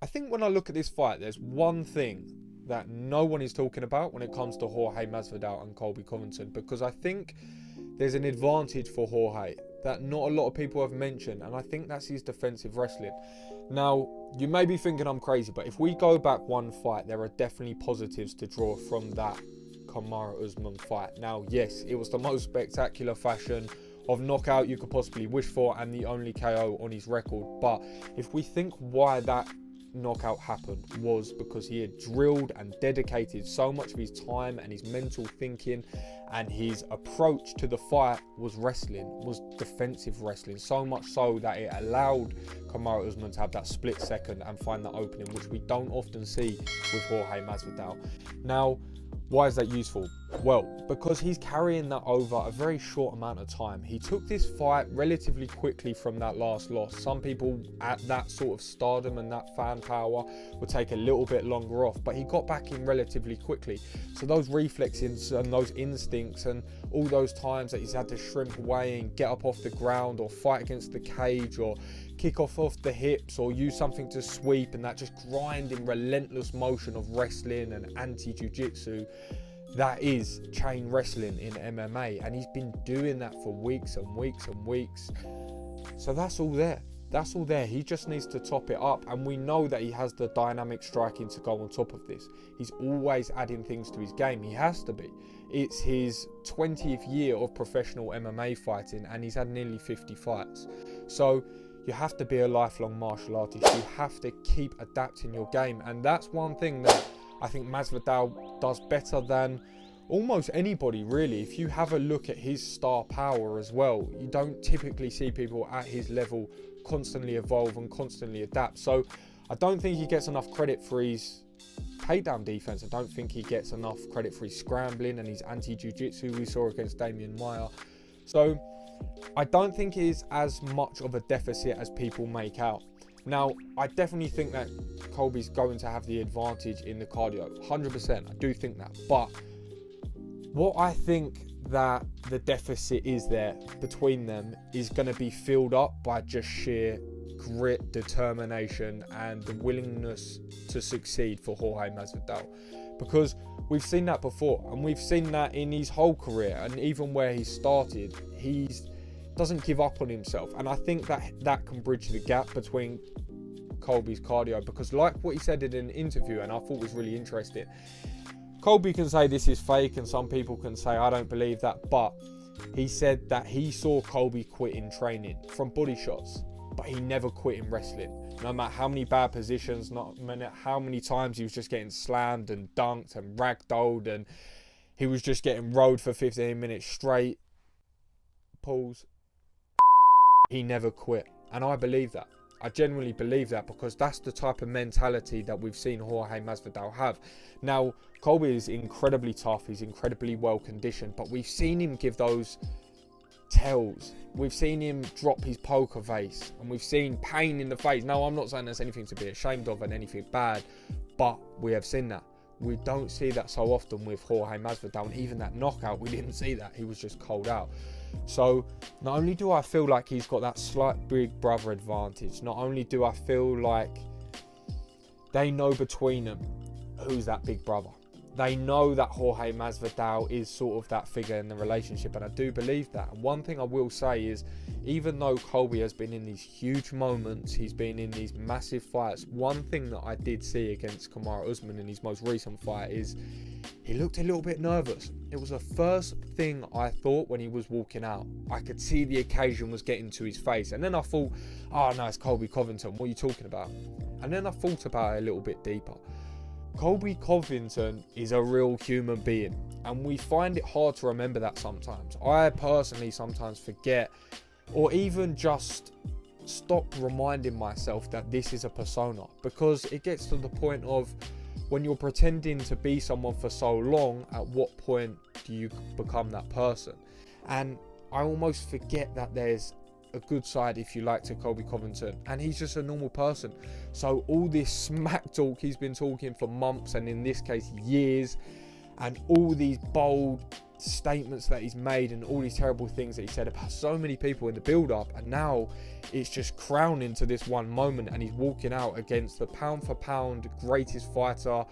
think when I look at this fight, there's one thing that no one is talking about when it comes to Jorge Masvidal and Colby Covington, because I think there's an advantage for Jorge that not a lot of people have mentioned, and I think that's his defensive wrestling. Now, you may be thinking I'm crazy, but if we go back one fight, there are definitely positives to draw from that Kamaru Usman fight. Now, yes, it was the most spectacular fashion of knockout you could possibly wish for, and the only KO on his record. But if we think why that knockout happened, was because he had drilled and dedicated so much of his time and his mental thinking, and his approach to the fight was defensive wrestling, so much so that it allowed Kamaru Usman to have that split second and find that opening, which we don't often see with Jorge Masvidal. Now, why is that useful? Well, because he's carrying that over a very short amount of time. He took this fight relatively quickly from that last loss. Some people at that sort of stardom and that fan power would take a little bit longer off, but he got back in relatively quickly. So those reflexes and those instincts and all those times that he's had to shrimp away and get up off the ground or fight against the cage or kick off the hips or use something to sweep, and that just grinding relentless motion of wrestling and anti-jiu-jitsu, that is chain wrestling in MMA, and he's been doing that for weeks and weeks and weeks. So that's all there. That's all there. He just needs to top it up, and we know that he has the dynamic striking to go on top of this. He's always adding things to his game. He has to be. It's his 20th year of professional MMA fighting, and he's had nearly 50 fights. So you have to be a lifelong martial artist. You have to keep adapting your game, and that's one thing that I think Masvidal does better than almost anybody, really. If you have a look at his star power as well, you don't typically see people at his level constantly evolve and constantly adapt. So I don't think he gets enough credit for his takedown defense. I don't think he gets enough credit for his scrambling and his anti-jiu-jitsu we saw against Damian Maia. So I don't think it is as much of a deficit as people make out. Now, I definitely think that Colby's going to have the advantage in the cardio, 100%. I do think that. But what I think that the deficit is there between them is going to be filled up by just sheer grit, determination, and the willingness to succeed for Jorge Masvidal. Because we've seen that before, and we've seen that in his whole career, and even where he started, he doesn't give up on himself. And I think that can bridge the gap between Colby's cardio, because like what he said in an interview, and I thought was really interesting, Colby can say this is fake, and some people can say I don't believe that, but he said that he saw Colby quit in training from body shots, but he never quit in wrestling. No matter how many bad positions, no matter how many times he was just getting slammed and dunked and ragdolled, and he was just getting rode for 15 minutes straight. Pause. He never quit. And I believe that. I genuinely believe that, because that's the type of mentality that we've seen Jorge Masvidal have. Now, Colby is incredibly tough. He's incredibly well conditioned, but we've seen him give those tells. We've seen him drop his poker face, and we've seen pain in the face. Now, I'm not saying there's anything to be ashamed of and anything bad, but we have seen that. We don't see that so often with Jorge Masvidal, and even that knockout, we didn't see that. He was just cold out. So not only do I feel like he's got that slight big brother advantage, not only do I feel like they know between them who's that big brother. They know that Jorge Masvidal is sort of that figure in the relationship, and I do believe that. And one thing I will say is, even though Colby has been in these huge moments, he's been in these massive fights, one thing that I did see against Kamaru Usman in his most recent fight is he looked a little bit nervous. It was the first thing I thought when he was walking out. I could see the occasion was getting to his face, and then I thought, oh no, it's Colby Covington, what are you talking about? And then I thought about it a little bit deeper. Colby Covington is a real human being, and we find it hard to remember that sometimes. I personally sometimes forget, or even just stop reminding myself that this is a persona, because it gets to the point of when you're pretending to be someone for so long, at what point do you become that person? And I almost forget that there's a good side, if you like, to Colby Covington, and he's just a normal person. So all this smack talk he's been talking for months, and in this case years, and all these bold statements that he's made and all these terrible things that he said about so many people in the build-up, and now it's just crowning to this one moment, and he's walking out against the pound for pound greatest fighter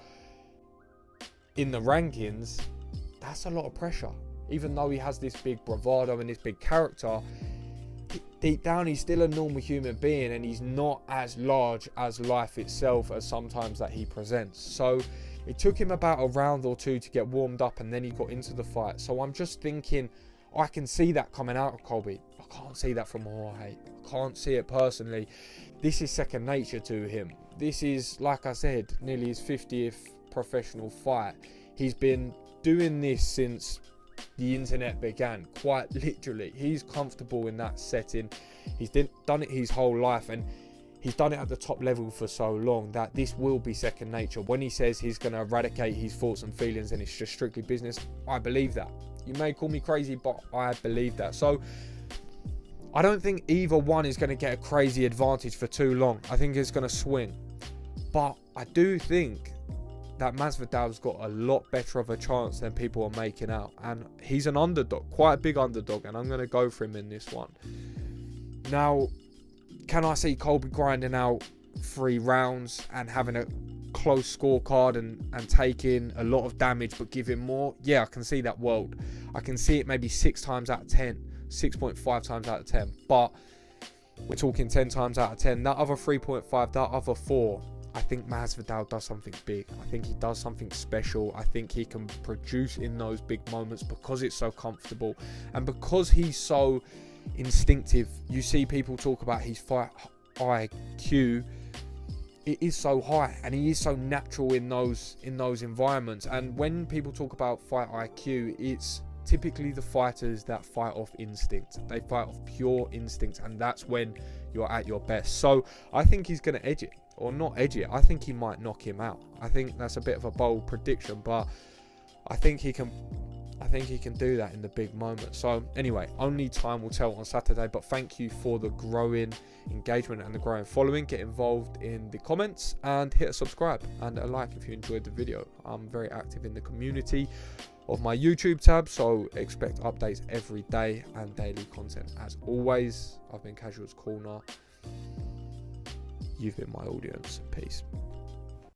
in the rankings. That's a lot of pressure. Even though he has this big bravado and this big character, deep down he's still a normal human being, and he's not as large as life itself as sometimes that he presents. So it took him about a round or two to get warmed up, and then he got into the fight. So I'm just thinking, I can see that coming out of Colby. I can't see that from Jorge. I can't see it personally. This is second nature to him. This is, like I said, nearly his 50th professional fight. He's been doing this since the internet began, quite literally. He's comfortable in that setting. He's done it his whole life, and he's done it at the top level for so long that this will be second nature. When he says he's going to eradicate his thoughts and feelings and it's just strictly business, I believe that. You may call me crazy, but I believe that. So I don't think either one is going to get a crazy advantage for too long. I think it's going to swing. But I do think that Masvidal's got a lot better of a chance than people are making out. And he's an underdog, quite a big underdog, and I'm going to go for him in this one. Now, can I see Colby grinding out 3 rounds and having a close scorecard and taking a lot of damage but giving more? Yeah, I can see that world. I can see it maybe 6 times out of 10, 6.5 times out of 10. But we're talking 10 times out of 10. That other 3.5, that other 4, I think Masvidal does something big. I think he does something special. I think he can produce in those big moments because it's so comfortable and because he's so instinctive. You see people talk about his fight IQ. It is so high, and he is so natural in those environments. And when people talk about fight IQ, it's typically the fighters that fight off instinct. They fight off pure instinct, and that's when you're at your best. So I think he's going to edge it, or not edge it. I think he might knock him out. I think that's a bit of a bold prediction, but I think he can do that in the big moment. So anyway, only time will tell on Saturday, but thank you for the growing engagement and the growing following. Get involved in the comments and hit a subscribe and a like if you enjoyed the video. I'm very active in the community of my YouTube tab, so expect updates every day and daily content as always. I've been Casual's Corner. You've been my audience. Peace.